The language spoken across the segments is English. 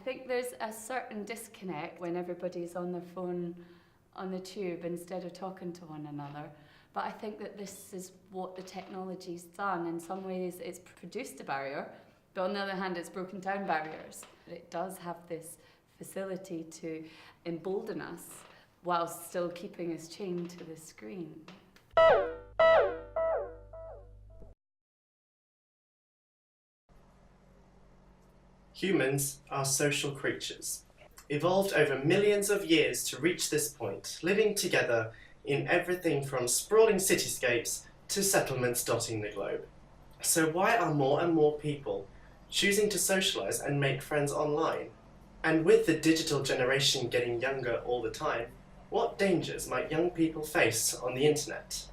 think there's a certain disconnect when everybody's on their phone on the tube instead of talking to one another. But I think that this is what the technology's done. In some ways it's produced a barrier, but on the other hand it's broken down barriers. It does have this facility to embolden us while still keeping us chained to the screen. Humans are social creatures, evolved over millions of years to reach this point, living together in everything from sprawling cityscapes to settlements dotting the globe. So why are more and more people choosing to socialise and make friends online? And with the digital generation getting younger all the time, what dangers might young people face on the internet?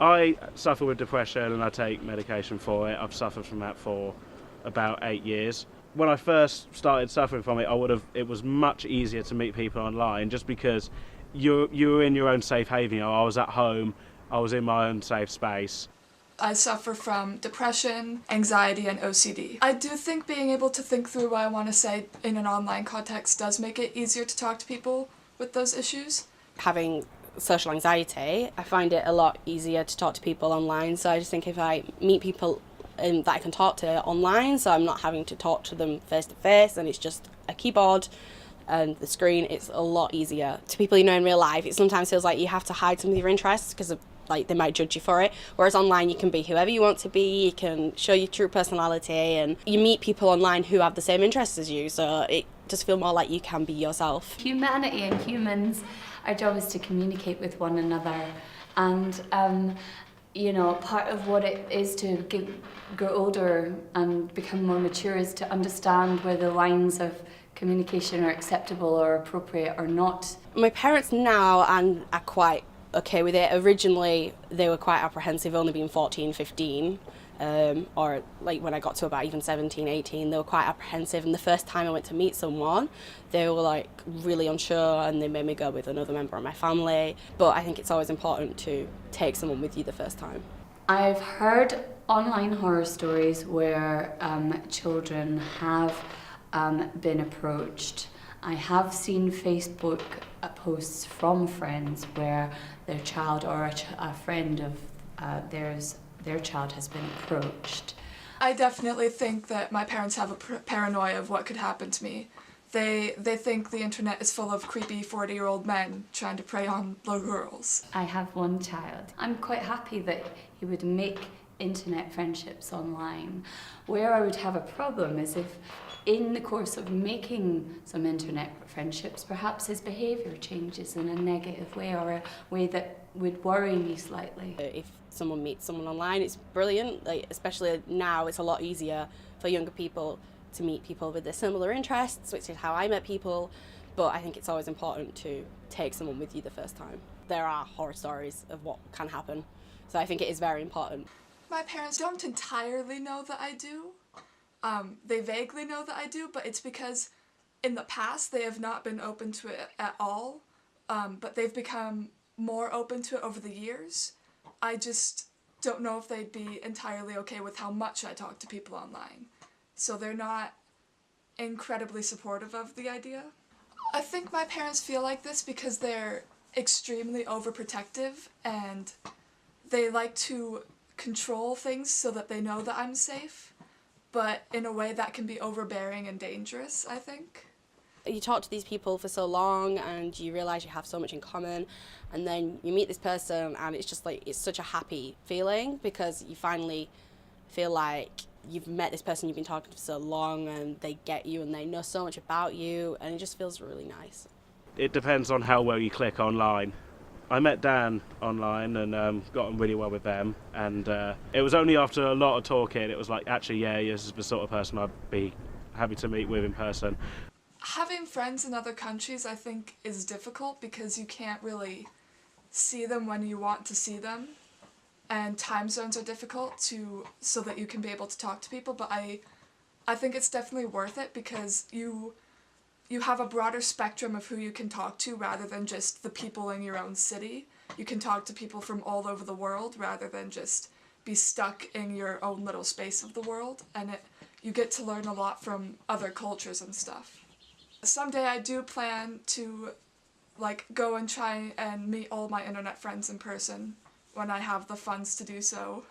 I suffer with depression and I take medication for it. I've suffered from that for about 8 years. When I first started suffering from it, it was much easier to meet people online just because you're in your own safe haven. You know, I was at home, I was in my own safe space. I suffer from depression, anxiety, and OCD. I do think being able to think through what I want to say in an online context does make it easier to talk to people with those issues. Having social anxiety, I find it a lot easier to talk to people online, so I just think if I meet people that I can talk to online, so I'm not having to talk to them face to face and it's just a keyboard and the screen, it's a lot easier. To people you know in real life, it sometimes feels like you have to hide some of your interests because they might judge you for it, whereas online you can be whoever you want to be, you can show your true personality, and you meet people online who have the same interests as you, so it just feels more like you can be yourself. Humanity and humans, our job is to communicate with one another, and you know, part of what it is to grow older and become more mature is to understand where the lines of communication are acceptable or appropriate or not. My parents now are quite okay with it. Originally they were quite apprehensive, only being 14, 15, or like when I got to about even 17, 18, they were quite apprehensive, and the first time I went to meet someone they were like really unsure and they made me go with another member of my family. But I think it's always important to take someone with you the first time. I've heard online horror stories where children have been approached. I have seen Facebook posts from friends where their child or a friend of their child has been approached. I definitely think that my parents have a paranoia of what could happen to me. They think the internet is full of creepy 40-year-old men trying to prey on little girls. I have one child. I'm quite happy that he would make internet friendships online. Where I would have a problem is if in the course of making some internet friendships, perhaps his behaviour changes in a negative way or a way that would worry me slightly. If someone meets someone online, it's brilliant. Like, especially now, it's a lot easier for younger people to meet people with their similar interests, which is how I met people. But I think it's always important to take someone with you the first time. There are horror stories of what can happen, so I think it is very important. My parents don't entirely know that I do. They vaguely know that I do, but it's because in the past they have not been open to it at all, but they've become more open to it over the years. I just don't know if they'd be entirely okay with how much I talk to people online. So they're not incredibly supportive of the idea. I think my parents feel like this because they're extremely overprotective and they like to control things so that they know that I'm safe, but in a way that can be overbearing and dangerous, I think. You talk to these people for so long and you realise you have so much in common, and then you meet this person and it's just like, it's such a happy feeling because you finally feel like you've met this person you've been talking to for so long and they get you and they know so much about you, and it just feels really nice. It depends on how well you click online. I met Dan online and got on really well with them, and it was only after a lot of talking it was like, actually, yeah, this is the sort of person I'd be happy to meet with in person. Having friends in other countries, I think, is difficult because you can't really see them when you want to see them, and time zones are difficult so that you can be able to talk to people, but I think it's definitely worth it because you have a broader spectrum of who you can talk to rather than just the people in your own city. You can talk to people from all over the world rather than just be stuck in your own little space of the world, and you get to learn a lot from other cultures and stuff. Someday I do plan to like go and try and meet all my internet friends in person when I have the funds to do so.